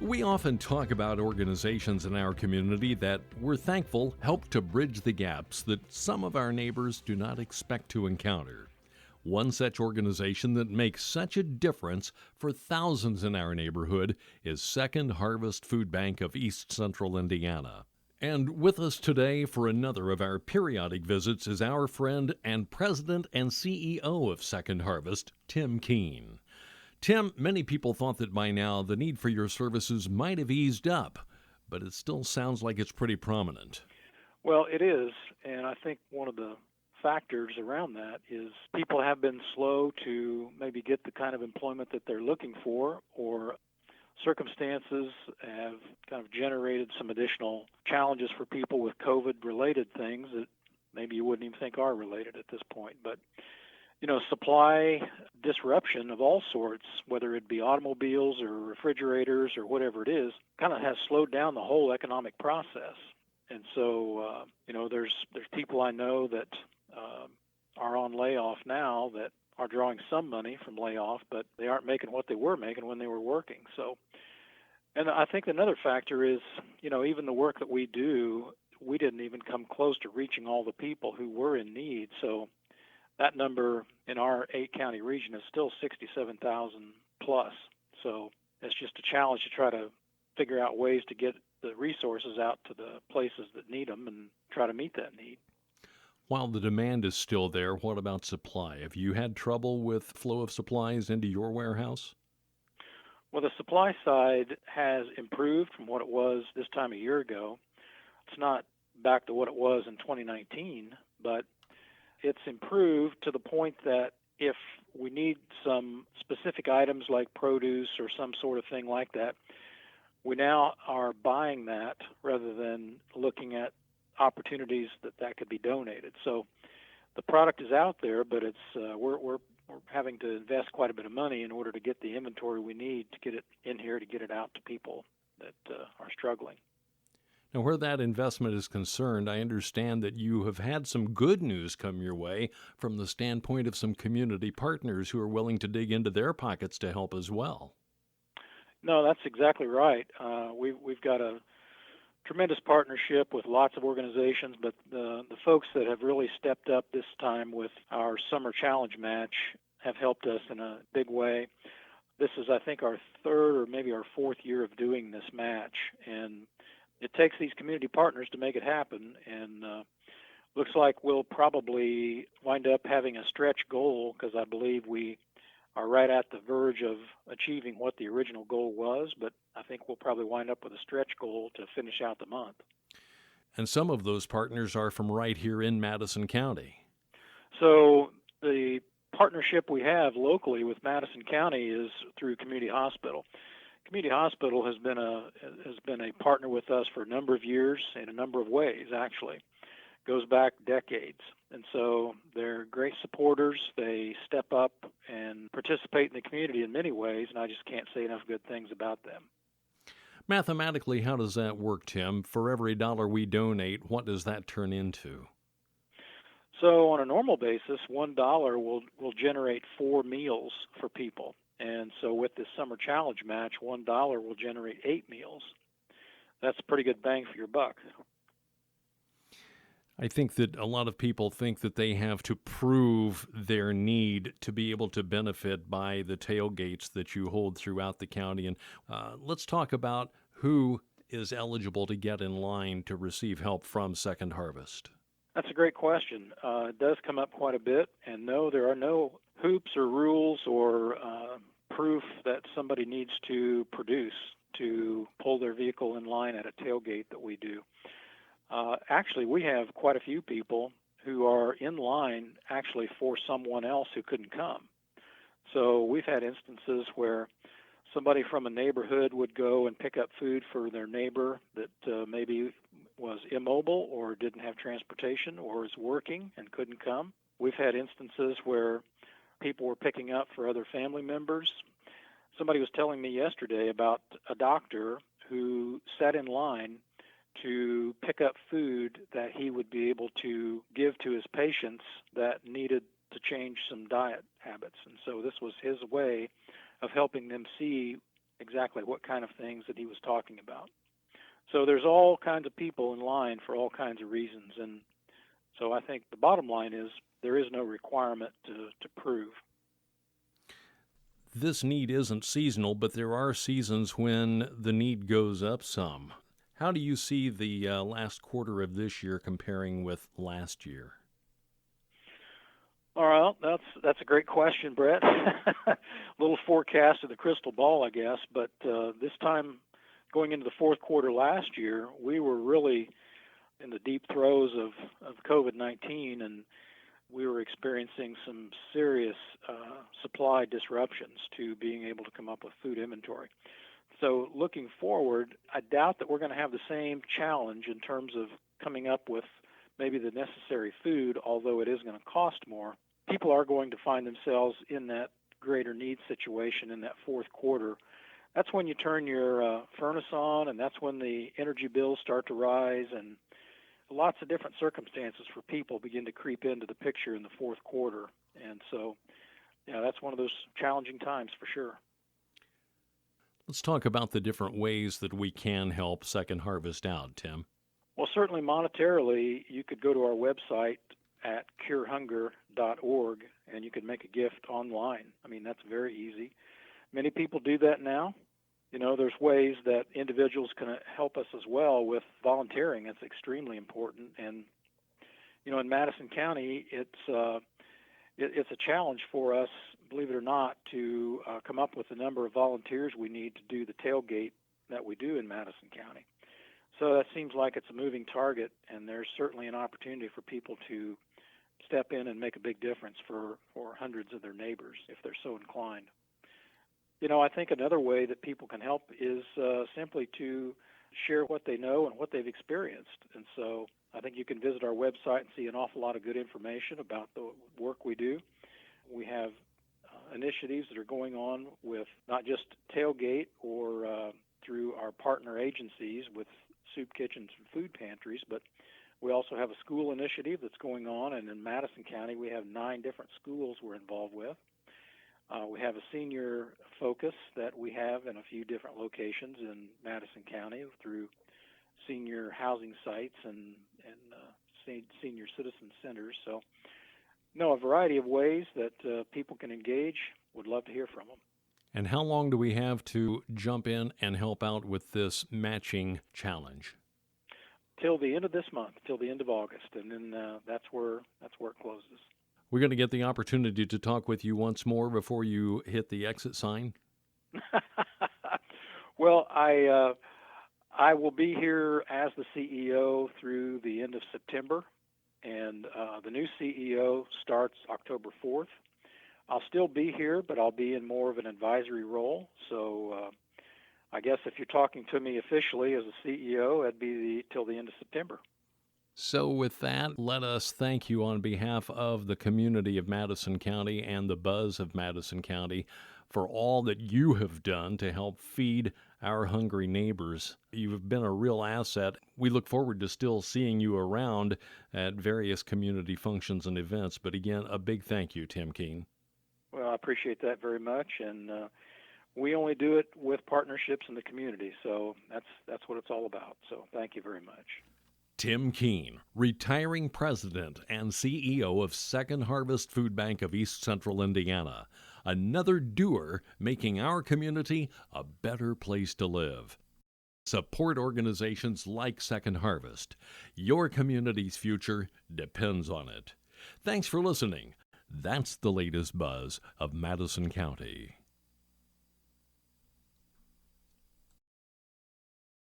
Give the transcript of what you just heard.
We often talk about organizations in our community that we're thankful help to bridge the gaps that some of our neighbors do not expect to encounter. One such organization that makes such a difference for thousands in our neighborhood is Second Harvest Food Bank of East Central Indiana. And with us today for another of our periodic visits is our friend and president and CEO of Second Harvest, Tim Keene. Tim, many people thought that by now the need for your services might have eased up, but it still sounds like it's pretty prominent. Well, it is, and I think one of the factors around that is people have been slow to maybe get the kind of employment that they're looking for, or circumstances have kind of generated some additional challenges for people with COVID-related things that maybe you wouldn't even think are related at this point. But supply disruption of all sorts, whether it be automobiles or refrigerators or whatever it is, kind of has slowed down the whole economic process. And so, there's people I know that are on layoff now that are drawing some money from layoff, but they aren't making what they were making when they were working. So, and I think another factor is, even the work that we do, we didn't even come close to reaching all the people who were in need. So that number in our 8-county region is still 67,000 plus. So it's just a challenge to try to figure out ways to get the resources out to the places that need them and try to meet that need. While the demand is still there, what about supply? Have you had trouble with flow of supplies into your warehouse? Well, the supply side has improved from what it was this time a year ago. It's not back to what it was in 2019, but it's improved to the point that if we need some specific items like produce or some sort of thing like that, we now are buying that rather than looking at opportunities that could be donated. So the product is out there, but it's we're having to invest quite a bit of money in order to get the inventory we need to get it in here to get it out to people that are struggling. Now, where that investment is concerned, I understand that you have had some good news come your way from the standpoint of some community partners who are willing to dig into their pockets to help as well. No, that's exactly right. We've got a tremendous partnership with lots of organizations, but the folks that have really stepped up this time with our Summer Challenge Match have helped us in a big way. This is, I think, our third or maybe our fourth year of doing this match, and it takes these community partners to make it happen, and looks like we'll probably wind up having a stretch goal because I believe we are right at the verge of achieving what the original goal was, but I think we'll probably wind up with a stretch goal to finish out the month. And some of those partners are from right here in Madison County. So the partnership we have locally with Madison County is through Community Hospital. Community Hospital has been a partner with us for a number of years in a number of ways, actually. Goes back decades. And so they're great supporters. They step up and participate in the community in many ways, and I just can't say enough good things about them. Mathematically, how does that work, Tim? For every dollar we donate, what does that turn into? So on a normal basis, $1 will generate 4 meals for people. And so with this Summer Challenge Match, $1 will generate 8 meals. That's a pretty good bang for your buck. I think that a lot of people think that they have to prove their need to be able to benefit by the tailgates that you hold throughout the county. And let's talk about who is eligible to get in line to receive help from Second Harvest. That's a great question. It does come up quite a bit. And no, there are no hoops or rules or proof that somebody needs to produce to pull their vehicle in line at a tailgate that we do. Actually, we have quite a few people who are in line actually for someone else who couldn't come. So we've had instances where somebody from a neighborhood would go and pick up food for their neighbor that maybe was immobile or didn't have transportation or is working and couldn't come. We've had instances where people were picking up for other family members. Somebody was telling me yesterday about a doctor who sat in line to pick up food that he would be able to give to his patients that needed to change some diet habits. And so this was his way of helping them see exactly what kind of things that he was talking about. So there's all kinds of people in line for all kinds of reasons, and so I think the bottom line is there is no requirement to prove. This need isn't seasonal, but there are seasons when the need goes up some. How do you see the last quarter of this year comparing with last year? All right, that's a great question, Brett. A little forecast of the crystal ball, I guess, but this time going into the fourth quarter last year, we were really in the deep throes of COVID-19, and we were experiencing some serious supply disruptions to being able to come up with food inventory. So looking forward, I doubt that we're going to have the same challenge in terms of coming up with maybe the necessary food, although it is going to cost more. People are going to find themselves in that greater need situation in that fourth quarter. That's when you turn your furnace on, and that's when the energy bills start to rise, and lots of different circumstances for people begin to creep into the picture in the fourth quarter. And so, yeah, that's one of those challenging times for sure. Let's talk about the different ways that we can help Second Harvest out, Tim. Well, certainly monetarily, you could go to our website at curehunger.org, and you could make a gift online. I mean, that's very easy. Many people do that now. You know, there's ways that individuals can help us as well with volunteering. It's extremely important. And, you know, in Madison County, it's a challenge for us, believe it or not, to come up with the number of volunteers we need to do the tailgate that we do in Madison County. So that seems like it's a moving target, and there's certainly an opportunity for people to step in and make a big difference for hundreds of their neighbors if they're so inclined. You know, I think another way that people can help is simply to share what they know and what they've experienced. And so I think you can visit our website and see an awful lot of good information about the work we do. We have initiatives that are going on with not just Tailgate or through our partner agencies with soup kitchens and food pantries, but we also have a school initiative that's going on, and in Madison County we have 9 different schools we're involved with. We have a senior focus that we have in a few different locations in Madison County through senior housing sites and senior citizen centers. So, a variety of ways that people can engage. Would love to hear from them. And how long do we have to jump in and help out with this matching challenge? Till the end of this month, till the end of August, and then that's where it closes. We're going to get the opportunity to talk with you once more before you hit the exit sign. Well, I will be here as the CEO through the end of September, and the new CEO starts October 4th. I'll still be here, but I'll be in more of an advisory role. So I guess if you're talking to me officially as a CEO, that'd be till the end of September. So with that, let us thank you on behalf of the community of Madison County and the buzz of Madison County for all that you have done to help feed our hungry neighbors. You've been a real asset. We look forward to still seeing you around at various community functions and events. But again, a big thank you, Tim Keene. Well, I appreciate that very much, and we only do it with partnerships in the community, so that's what it's all about. So thank you very much. Tim Keene, retiring president and CEO of Second Harvest Food Bank of East Central Indiana. Another doer making our community a better place to live. Support organizations like Second Harvest. Your community's future depends on it. Thanks for listening. That's the latest buzz of Madison County.